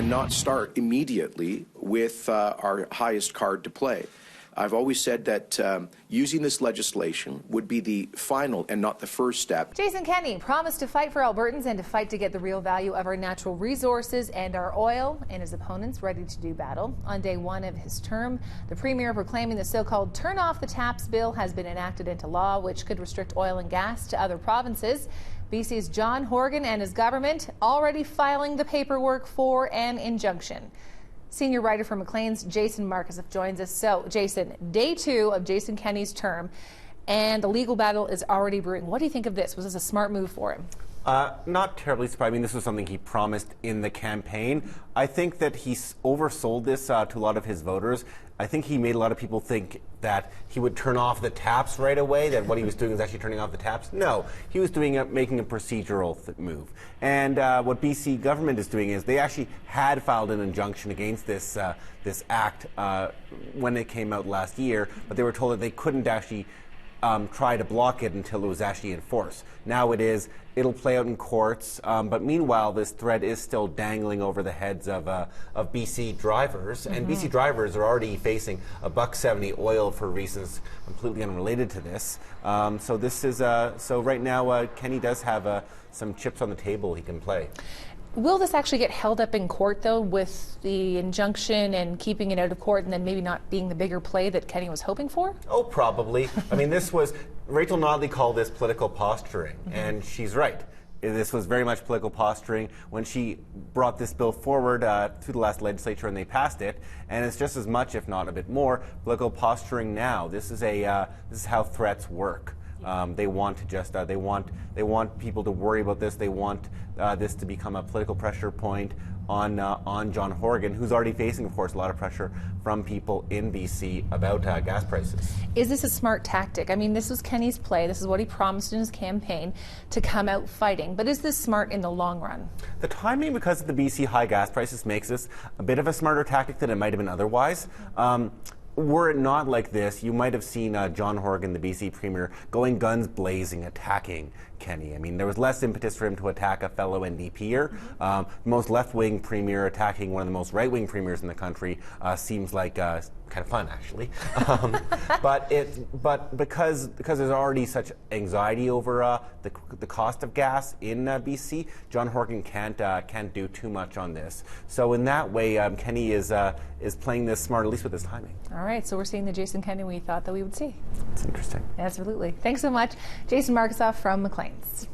and not start immediately with our highest card to play. I've always said that using this legislation would be the final and not the first step. Jason Kenney promised to fight for Albertans and to fight to get the real value of our natural resources and our oil, and his opponents ready to do battle. On day one of his term, the Premier proclaiming the so-called Turn Off the Taps bill has been enacted into law, which could restrict oil and gas to other provinces. BC's John Horgan and his government already filing the paperwork for an injunction. Senior writer for Maclean's, Jason Marcus, joins us. So, Jason, day two of Jason Kenney's term, and the legal battle is already brewing. What do you think of this? Was this a smart move for him? Not terribly surprised. I mean, this was something he promised in the campaign. I think that he oversold this to a lot of his voters. I think he made a lot of people think that he would turn off the taps right away, that what he was doing is actually turning off the taps. No, he was making a procedural move. And what BC government is doing is they actually had filed an injunction against this act when it came out last year, but they were told that they couldn't actually try to block it until it was actually in force. Now it'll play out in courts, but meanwhile this threat is still dangling over the heads of BC drivers, and BC drivers are already facing $1.70 oil for reasons completely unrelated to this. So this is so right now Kenney does have some chips on the table he can play. Will this actually get held up in court, though, with the injunction and keeping it out of court and then maybe not being the bigger play that Kenney was hoping for? Oh, probably. I mean, Rachel Notley called this political posturing, and she's right. This was very much political posturing when she brought this bill forward through the last legislature and they passed it, and it's just as much, if not a bit more, political posturing now. This is how threats work. They want to just they want people to worry about this. They want this to become a political pressure point on John Horgan, who's already facing, of course, a lot of pressure from people in BC about gas prices. Is this a smart tactic? I mean, this was Kenney's play. This is what he promised in his campaign to come out fighting. But is this smart in the long run? The timing, because of the BC high gas prices, makes this a bit of a smarter tactic than it might have been otherwise. Were it not like this, you might have seen John Horgan, the BC Premier, going guns blazing, attacking Kenney. I mean, there was less impetus for him to attack a fellow NDPer. Most left-wing Premier attacking one of the most right-wing Premiers in the country seems like kind of fun, actually. But because there's already such anxiety over the cost of gas in BC, John Horgan can't do too much on this. So in that way, Kenney is playing this smart, at least with his timing. All right, so we're seeing the Jason Kenney we thought that we would see. It's interesting. Absolutely. Thanks so much, Jason Marcus from Maclean's.